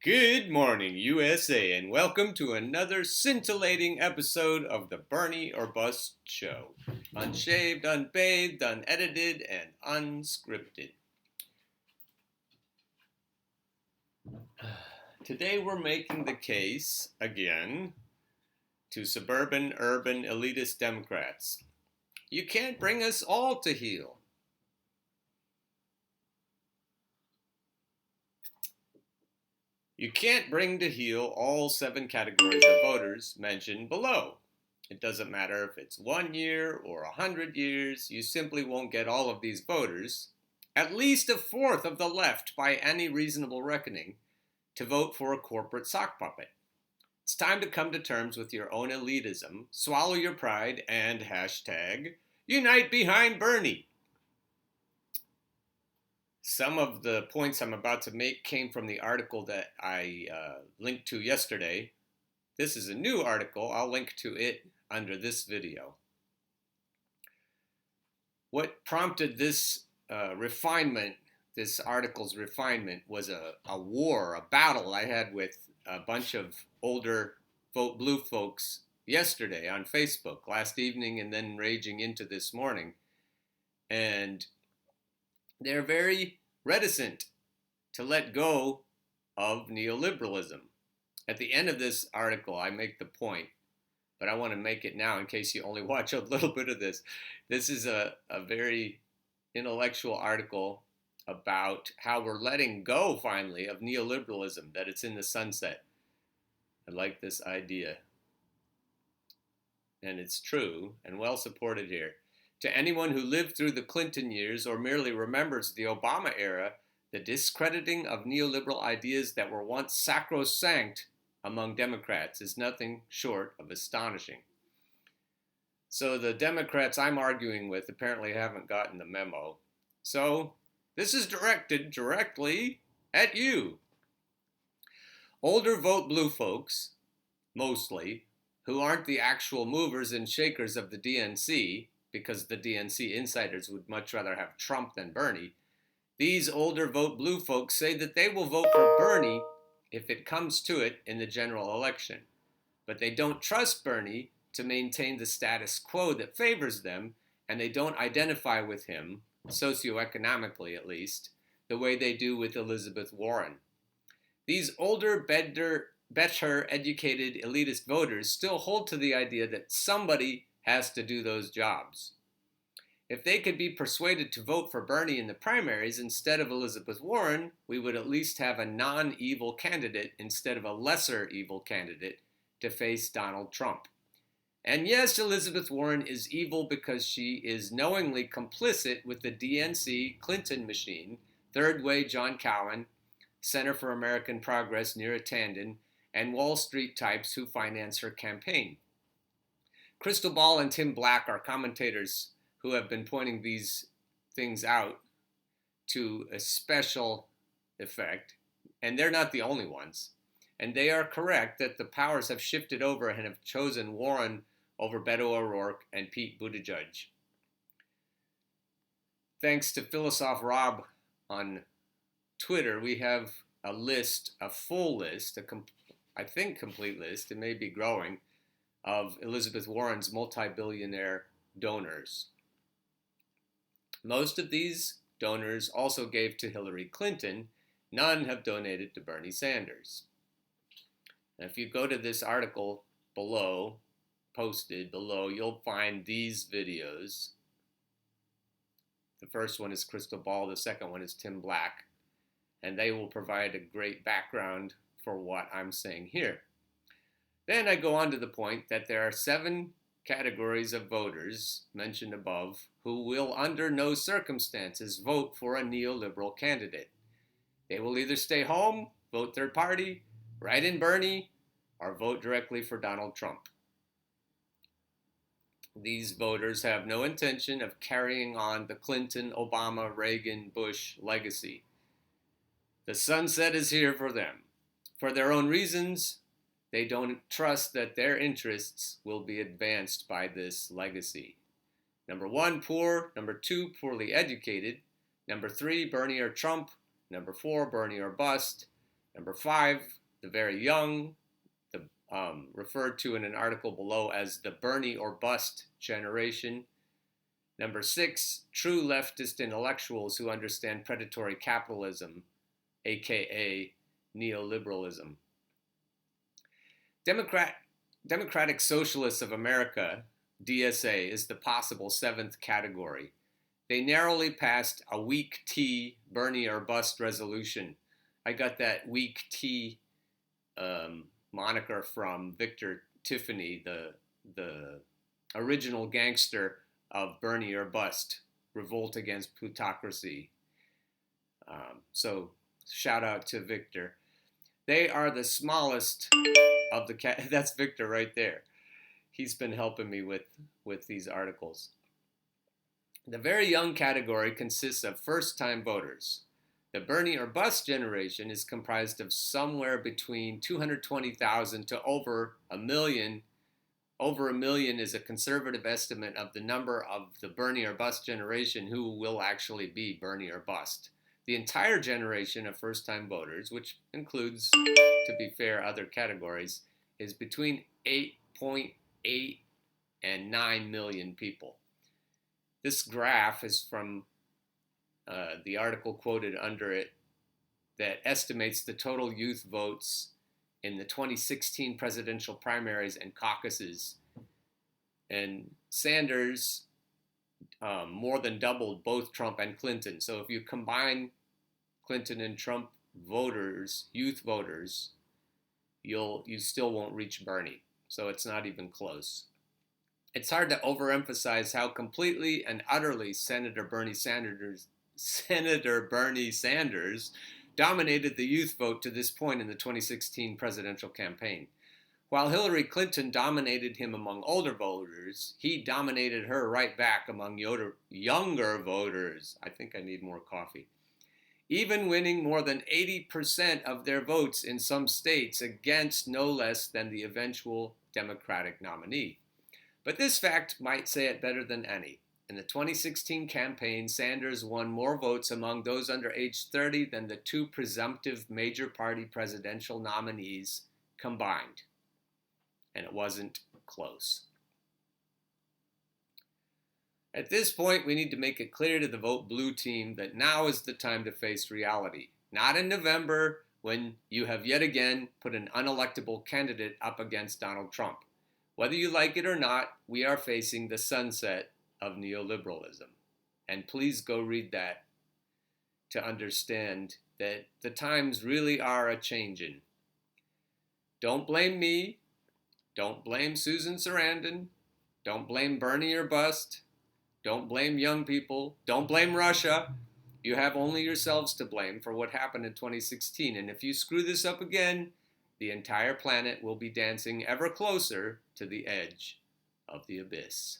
Good morning, USA, and welcome to another scintillating episode of the Bernie or Bust Show. Unshaved, unbathed, unedited, and unscripted. Today we're making the case, again, to suburban, urban, elitist Democrats. You can't bring us all to heel. You can't bring to heel all 7 categories of voters mentioned below. It doesn't matter if it's 1 year or 100 years, you simply won't get all of these voters, at least a fourth of the left by any reasonable reckoning, to vote for a corporate sock puppet. It's time to come to terms with your own elitism, swallow your pride, and hashtag unite behind Bernie. Some of the points I'm about to make came from the article that I linked to yesterday. This is a new article. I'll link to it under this video. What prompted this refinement, this article's refinement, was a war, a battle I had with a bunch of older Vote Blue folks yesterday on Facebook, last evening, and then raging into this morning. And they're very reticent to let go of neoliberalism. At the end of this article, I make the point, but I want to make it now in case you only watch a little bit of this. This is a very intellectual article about how we're letting go, finally, of neoliberalism, that it's in the sunset. I like this idea. And it's true and well supported here. To anyone who lived through the Clinton years or merely remembers the Obama era, the discrediting of neoliberal ideas that were once sacrosanct among Democrats is nothing short of astonishing. So the Democrats I'm arguing with apparently haven't gotten the memo. So this is directed directly at you. Older Vote Blue folks, mostly, who aren't the actual movers and shakers of the DNC, because the DNC insiders would much rather have Trump than Bernie, these older Vote Blue folks say that they will vote for Bernie if it comes to it in the general election. But they don't trust Bernie to maintain the status quo that favors them, and they don't identify with him, socioeconomically at least, the way they do with Elizabeth Warren. These older, better educated elitist voters still hold to the idea that somebody has to do those jobs. If they could be persuaded to vote for Bernie in the primaries instead of Elizabeth Warren, we would at least have a non-evil candidate instead of a lesser evil candidate to face Donald Trump. And yes, Elizabeth Warren is evil because she is knowingly complicit with the DNC Clinton machine, Third Way John Cowan, Center for American Progress Neera Tanden, and Wall Street types who finance her campaign. Crystal Ball and Tim Black are commentators who have been pointing these things out to a special effect, and they're not the only ones. And they are correct that the powers have shifted over and have chosen Warren over Beto O'Rourke and Pete Buttigieg. Thanks to Philosoph Rob on Twitter, we have a list, a full list, I think complete list, it may be growing, of Elizabeth Warren's multi-billionaire donors. Most of these donors also gave to Hillary Clinton. None have donated to Bernie Sanders. Now, if you go to this article below, posted below, you'll find these videos. The first one is Crystal Ball, the second one is Tim Black, and they will provide a great background for what I'm saying here. Then I go on to the point that there are 7 categories of voters mentioned above who will under no circumstances vote for a neoliberal candidate. They will either stay home, vote third party, write in Bernie, or vote directly for Donald Trump. These voters have no intention of carrying on the Clinton, Obama, Reagan, Bush legacy. The sunset is here for them. For their own reasons, they don't trust that their interests will be advanced by this legacy. Number 1, poor. Number 2, poorly educated. Number 3, Bernie or Trump. Number 4, Bernie or bust. Number 5, the very young, referred to in an article below as the Bernie or bust generation. Number 6, true leftist intellectuals who understand predatory capitalism, aka neoliberalism. Democratic Socialists of America, DSA, is the possible 7th category. They narrowly passed a weak T Bernie or bust resolution. I got that weak T moniker from Tiffany, the original gangster of Bernie or bust, Revolt against Plutocracy. So shout out to Victor. They are the smallest of the that's Victor right there. He's been helping me with these articles. The very young category consists of first-time voters. The Bernie or bust generation is comprised of somewhere between 220,000 to over a million. Over a million is a conservative estimate of the number of the Bernie or bust generation who will actually be Bernie or bust. The entire generation of first-time voters, which includes, to be fair, other categories, is between 8.8 and 9 million people. This graph is from the article quoted under it that estimates the total youth votes in the 2016 presidential primaries and caucuses. And Sanders more than doubled both Trump and Clinton. So if you combine Clinton and Trump voters, youth voters, you still won't reach Bernie. So it's not even close. It's hard to overemphasize how completely and utterly Senator Bernie Sanders dominated the youth vote to this point in the 2016 presidential campaign. While Hillary Clinton dominated him among older voters, he dominated her right back among younger voters. I think I need more coffee. Even winning more than 80% of their votes in some states against no less than the eventual Democratic nominee. But this fact might say it better than any. In the 2016 campaign, Sanders won more votes among those under age 30 than the two presumptive major party presidential nominees combined. And it wasn't close. At this point, we need to make it clear to the Vote Blue team that now is the time to face reality. Not in November, when you have yet again put an unelectable candidate up against Donald Trump. Whether you like it or not, we are facing the sunset of neoliberalism. And please go read that to understand that the times really are a-changin'. Don't blame me. Don't blame Susan Sarandon. Don't blame Bernie or bust. Don't blame young people. Don't blame Russia. You have only yourselves to blame for what happened in 2016. And if you screw this up again, the entire planet will be dancing ever closer to the edge of the abyss.